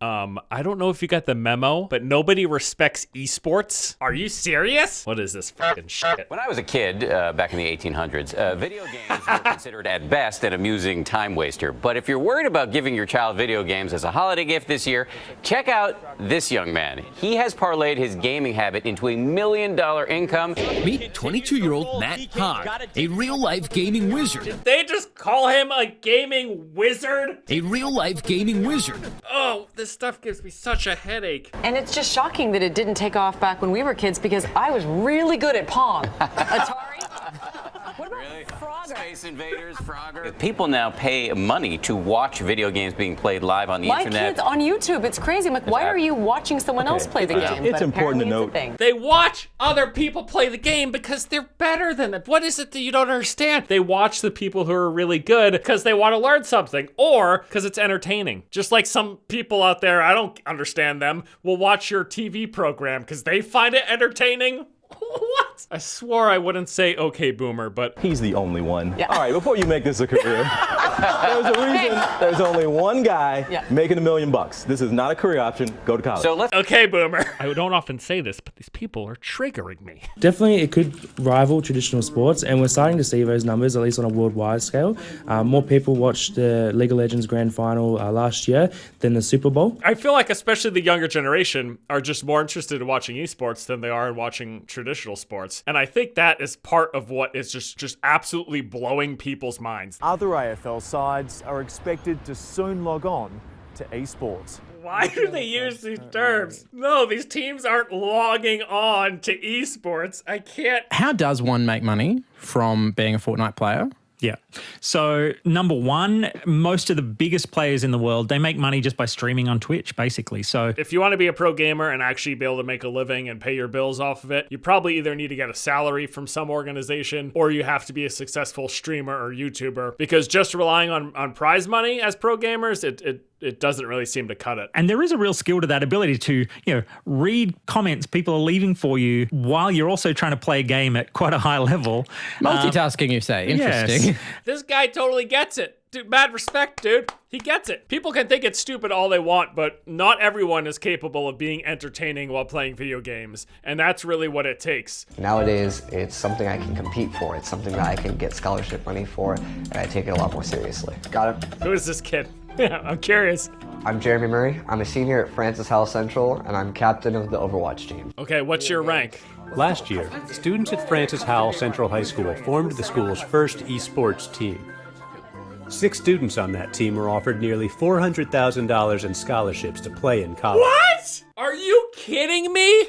I don't know if you got the memo, but nobody respects esports. Are you serious? What is this fucking shit? When I was a kid, back in the 1800s, video games were considered at best an amusing time waster. But if you're worried about giving your child video games as a holiday gift this year, check out this young man. He has parlayed his gaming habit into $1 million income. Meet 22-year-old Matt Hogg, a real-life gaming wizard. Did they just call him a gaming wizard? A real-life gaming wizard. Oh, this stuff gives me such a headache. And it's just shocking that it didn't take off back when we were kids because I was really good at Pong. Atari? What about Frogger? Space Invaders, Frogger. People now pay money to watch video games being played live on the internet. My kids on YouTube, it's crazy. I'm like, why are you watching someone else play the game? It's important to note. They watch other people play the game because they're better than them. What is it that you don't understand? They watch the people who are really good because they want to learn something or because it's entertaining. Just like some people out there, I don't understand them, will watch your TV program because they find it entertaining. What? I swore I wouldn't say okay boomer, but He's the only one. Yeah. All right, before you make this a career, there's a reason there's only one guy making $1 million. This is not a career option. Go to college. So let's okay boomer. I don't often say this, but these people are triggering me. Definitely, it could rival traditional sports, and we're starting to see those numbers, at least on a worldwide scale. More people watched the League of Legends Grand Final last year than the Super Bowl. I feel like especially the younger generation are just more interested in watching esports than they are in watching traditional sports. And I think that is part of what is just absolutely blowing people's minds. Other AFL sides are expected to soon log on to esports. Why do they use these terms? No, these teams aren't logging on to esports. I can't. How does one make money from being a Fortnite player? Yeah. So number one, most of the biggest players in the world, they make money just by streaming on Twitch, basically. So if you want to be a pro gamer and actually be able to make a living and pay your bills off of it, you probably either need to get a salary from some organization or you have to be a successful streamer or YouTuber, because just relying on prize money as pro gamers, it doesn't really seem to cut it. And there is a real skill to that ability to, read comments people are leaving for you while you're also trying to play a game at quite a high level. Multitasking, you say. Interesting. Yes. This guy totally gets it. Dude, mad respect, dude. He gets it. People can think it's stupid all they want, but not everyone is capable of being entertaining while playing video games. And that's really what it takes. Nowadays, it's something I can compete for. It's something that I can get scholarship money for, and I take it a lot more seriously. Got it? Who is this kid? Yeah, I'm curious. I'm Jeremy Murray. I'm a senior at Francis Howell Central, and I'm captain of the Overwatch team. Okay, what's your rank? Last year, students at Francis Howell Central High School formed the school's first esports team. 6 students on that team were offered nearly $400,000 in scholarships to play in college. What? Are you kidding me?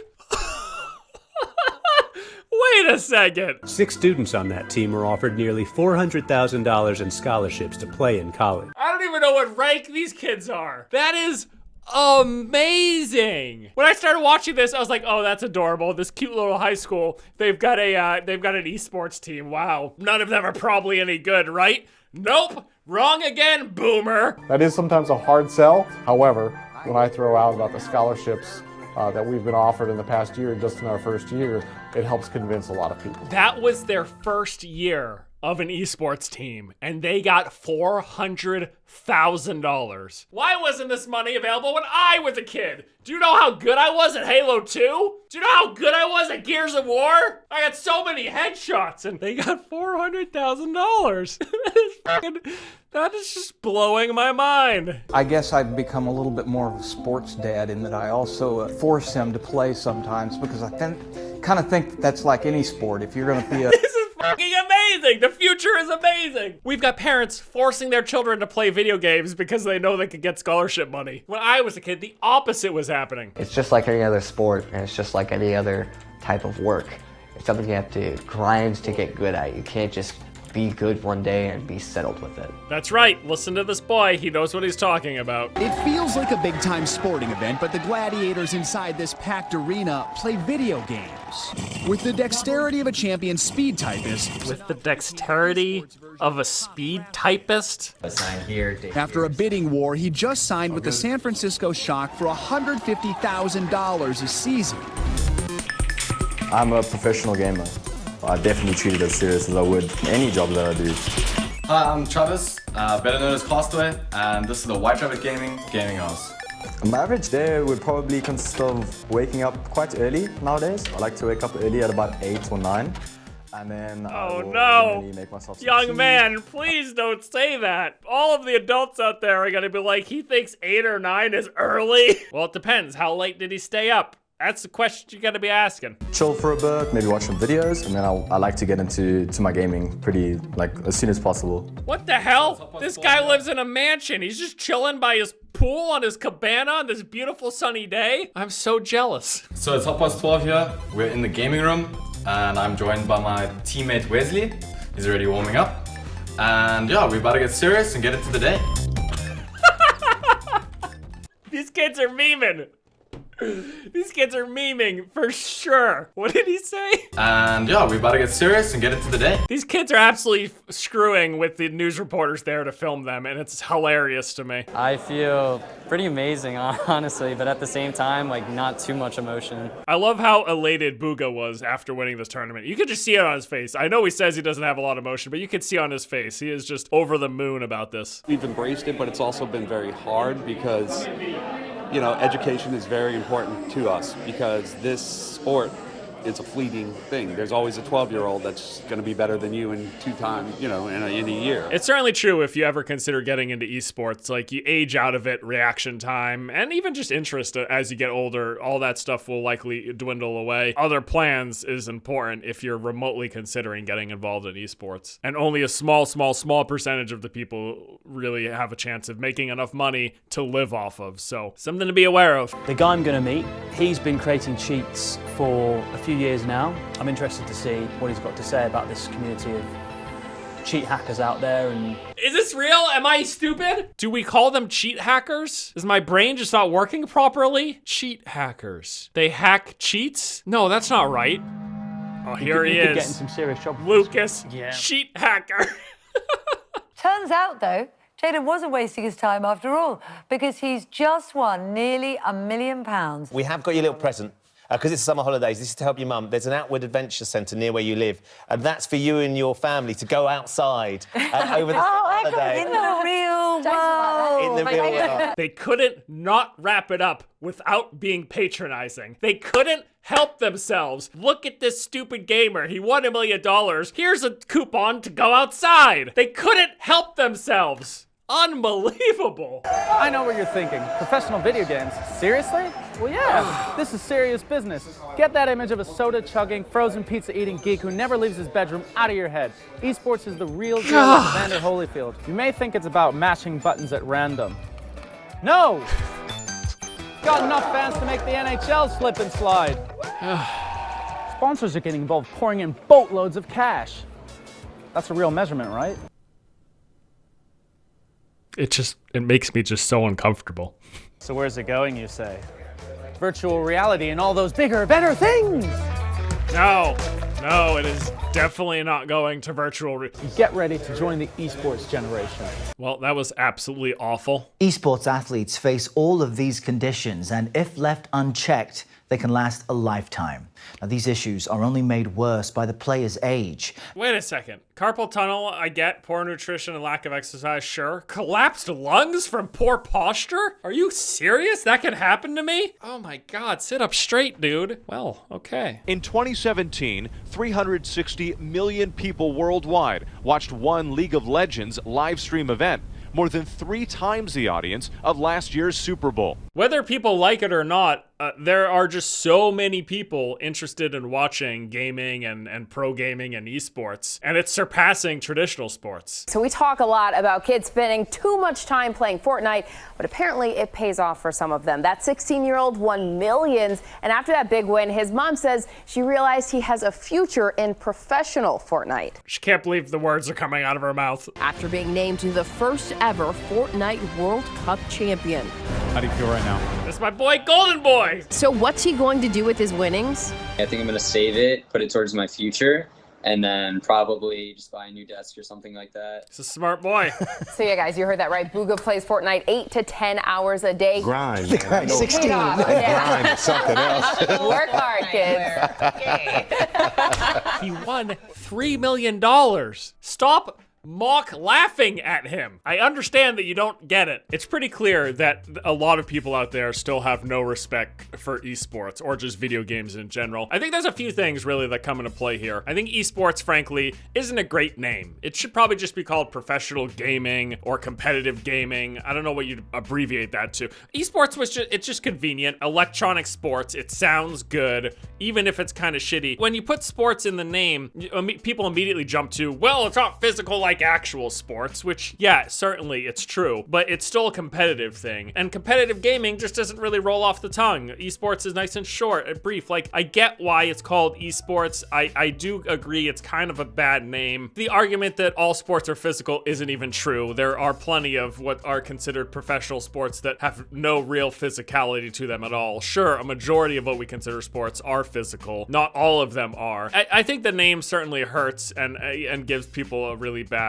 Wait a second. 6 students on that team were offered nearly $400,000 in scholarships to play in college. I don't even know what rank these kids are. That is amazing. When I started watching this, I was like, oh, that's adorable. This cute little high school. They've got an esports team. Wow. None of them are probably any good, right? Nope. Wrong again, boomer. That is sometimes a hard sell. However, when I throw out about the scholarships that we've been offered in the past year, just in our first year, it helps convince a lot of people. That was their first year of an esports team, and they got $400,000. Why wasn't this money available when I was a kid? Do you know how good I was at Halo 2? Do you know how good I was at Gears of War? I got so many headshots, and they got $400,000. That is just blowing my mind. I guess I've become a little bit more of a sports dad in that I also force him to play sometimes, because I kind of think that's like any sport. If you're going to be a... This is fucking amazing. The future is amazing. We've got parents forcing their children to play video games because they know they could get scholarship money. When I was a kid, the opposite was happening. It's just like any other sport, and it's just like any other type of work. It's something you have to grind to get good at. You can't just be good one day and be settled with it. That's right. Listen to this boy. He knows what he's talking about. It feels like a big-time sporting event, but the gladiators inside this packed arena play video games. With the dexterity of a champion speed typist. With the dexterity of a speed typist? After a bidding war, he just signed with the San Francisco Shock for $150,000 a season. I'm a professional gamer. I definitely treat it as serious as I would any job that I do. Hi, I'm Travis, better known as Castaway, and this is the White Rabbit Gaming House. My average day would probably consist of waking up quite early nowadays. I like to wake up early at about 8 or 9. And then oh no, make myself young man, please don't say that. All of the adults out there are gonna be like, he thinks 8 or 9 is early. Well, it depends. How late did he stay up? That's the question you gotta be asking. Chill for a bit, maybe watch some videos, and then I like to get into my gaming pretty, as soon as possible. What the hell? This guy lives in a mansion. He's just chilling by his pool on his cabana on this beautiful sunny day. I'm so jealous. So it's 12:30 here. We're in the gaming room, and I'm joined by my teammate Wesley. He's already warming up. And yeah, we're about to get serious and get into the day. These kids are memeing. These kids are memeing for sure. What did he say? And yeah, we're about to get serious and get into the day. These kids are absolutely screwing with the news reporters there to film them, and it's hilarious to me. I feel pretty amazing, honestly, but at the same time, not too much emotion. I love how elated Bugha was after winning this tournament. You could just see it on his face. I know he says he doesn't have a lot of emotion, but you could see on his face. He is just over the moon about this. We've embraced it, but it's also been very hard because education is very important to us because this sport is a fleeting thing. There's always a 12-year-old that's going to be better than you in 2 times, in a year. It's certainly true if you ever consider getting into esports. You age out of it, reaction time, and even just interest as you get older. All that stuff will likely dwindle away. Other plans is important if you're remotely considering getting involved in esports. And only a small percentage of the people really have a chance of making enough money to live off of. So something to be aware of. The guy I'm going to meet, he's been creating cheats for a few years now. I'm interested to see what he's got to say about this community of cheat hackers out there. And is this real? Am I stupid? Do we call them cheat hackers? Is my brain just not working properly? Cheat hackers. They hack cheats? No, that's not right. Oh, here he is. Get in some serious trouble. Lucas, cheat hacker. Turns out, though, Jaden wasn't wasting his time after all, because he's just won nearly £1 million. We have got your little present. Because it's summer holidays, this is to help your mum. There's an Outward Adventure Centre near where you live, and that's for you and your family to go outside over the holiday. In the real world. In the real world. They couldn't not wrap it up without being patronizing. They couldn't help themselves. Look at this stupid gamer. He won $1 million. Here's a coupon to go outside. They couldn't help themselves. Unbelievable. I know what you're thinking. Professional video games? Seriously? Well, yeah, this is serious business. Get that image of a soda-chugging, frozen pizza-eating geek who never leaves his bedroom out of your head. Esports is the real deal with Evander Holyfield. You may think it's about mashing buttons at random. No! Got enough fans to make the NHL slip and slide. Sponsors are getting involved, pouring in boatloads of cash. That's a real measurement, right? It makes me just so uncomfortable. So where's it going, you say? Virtual reality and all those bigger, better things! No, it is definitely not going to virtual reality. Get ready to join the esports generation. Well, that was absolutely awful. Esports athletes face all of these conditions, and if left unchecked, they can last a lifetime. Now, these issues are only made worse by the player's age. Wait a second. Carpal tunnel, I get. Poor nutrition and lack of exercise, sure. Collapsed lungs from poor posture? Are you serious? That can happen to me? Oh my God, sit up straight, dude. Well, okay. In 2017, 360 million people worldwide watched one League of Legends live stream event, more than 3 times the audience of last year's Super Bowl. Whether people like it or not, there are just so many people interested in watching gaming and pro gaming and esports, and it's surpassing traditional sports. So we talk a lot about kids spending too much time playing Fortnite, but apparently it pays off for some of them. That 16-year-old won millions, and after that big win, his mom says she realized he has a future in professional Fortnite. She can't believe the words are coming out of her mouth. After being named the first ever Fortnite World Cup champion. How do you feel right now? That's my boy, Golden Boy. So what's he going to do with his winnings? I think I'm going to save it, put it towards my future, and then probably just buy a new desk or something like that. It's a smart boy. So yeah, guys, you heard that right. Bugha plays Fortnite 8 to 10 hours a day. Grind, man. 16. Grind is something else. Work hard, kids. He won $3 million. Stop mock laughing at him. I understand that you don't get it. It's pretty clear that a lot of people out there still have no respect for esports or just video games in general. I think there's a few things really that come into play here. I think esports, frankly, isn't a great name. It should probably just be called professional gaming or competitive gaming. I don't know what you'd abbreviate that to. Esports it's just convenient. Electronic sports, it sounds good, even if it's kind of shitty. When you put sports in the name, people immediately jump to, well, it's not physical like actual sports, which, yeah, certainly it's true, but it's still a competitive thing. And competitive gaming just doesn't really roll off the tongue. Esports is nice and short and brief. Like, I get why it's called esports. I do agree it's kind of a bad name. The argument that all sports are physical isn't even true. There are plenty of what are considered professional sports that have no real physicality to them at all. Sure, a majority of what we consider sports are physical. Not all of them are. I think the name certainly hurts and gives people a really bad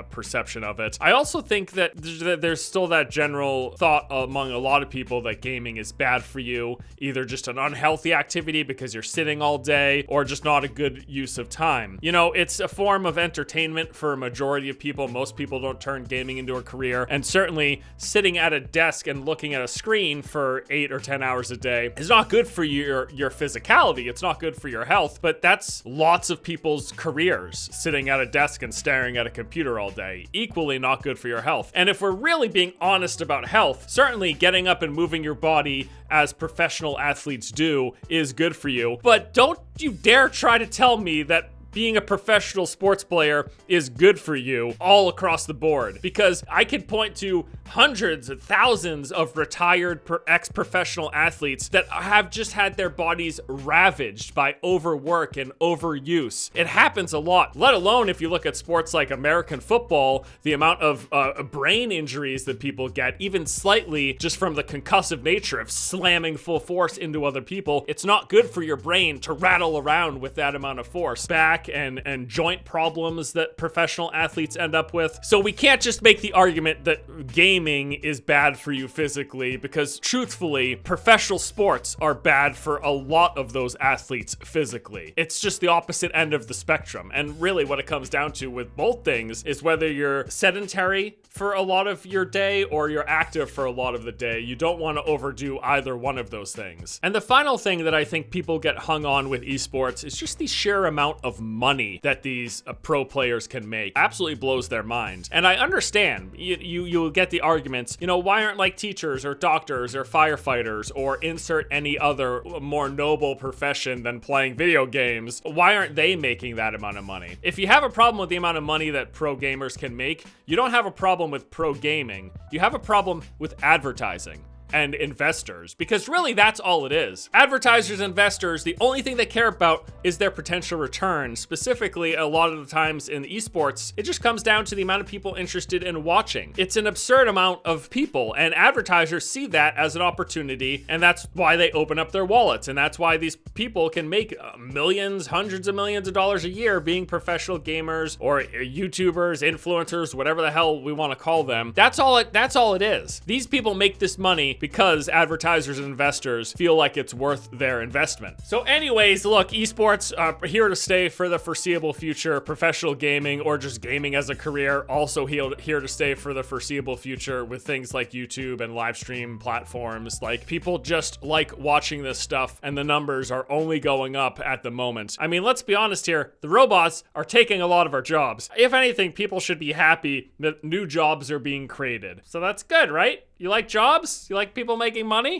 perception of it. I also think that there's still that general thought among a lot of people that gaming is bad for you, either just an unhealthy activity because you're sitting all day or just not a good use of time. You know, it's a form of entertainment for a majority of people. Most people don't turn gaming into a career, and certainly sitting at a desk and looking at a screen for 8 or 10 hours a day is not good for your physicality. It's not good for your health, but that's lots of people's careers, sitting at a desk and staring at a computer all day. Equally not good for your health. And if we're really being honest about health, certainly getting up and moving your body as professional athletes do is good for you. But don't you dare try to tell me that being a professional sports player is good for you all across the board, because I could point to hundreds of thousands of retired ex-professional athletes that have just had their bodies ravaged by overwork and overuse. It happens a lot, let alone if you look at sports like American football, the amount of brain injuries that people get, even slightly just from the concussive nature of slamming full force into other people. It's not good for your brain to rattle around with that amount of force. Back and joint problems that professional athletes end up with. So we can't just make the argument that gaming is bad for you physically, because truthfully, professional sports are bad for a lot of those athletes physically. It's just the opposite end of the spectrum. And really what it comes down to with both things is whether you're sedentary for a lot of your day or you're active for a lot of the day. You don't want to overdo either one of those things. And the final thing that I think people get hung on with esports is just the sheer amount of money that these pro players can make. Absolutely blows their mind. And I understand, you'll get the arguments, you know, why aren't like teachers or doctors or firefighters or insert any other more noble profession than playing video games, why aren't they making that amount of money? If you have a problem with the amount of money that pro gamers can make, you don't have a problem with pro gaming. You have a problem with advertising and investors, because really that's all it is. Advertisers, investors, the only thing they care about is their potential return. Specifically, a lot of the times in esports, it just comes down to the amount of people interested in watching. It's an absurd amount of people, and advertisers see that as an opportunity, and that's why they open up their wallets, and that's why these people can make millions, hundreds of millions of dollars a year being professional gamers or YouTubers, influencers, whatever the hell we want to call them. That's all it is. These people make this money because advertisers and investors feel like it's worth their investment. So anyways, look, esports are here to stay for the foreseeable future. Professional gaming or just gaming as a career also here to stay for the foreseeable future with things like YouTube and live stream platforms. Like, people just like watching this stuff, and the numbers are only going up at the moment. I mean, let's be honest here, the robots are taking a lot of our jobs. If anything, people should be happy that new jobs are being created. So that's good, right? You like jobs? You like people making money?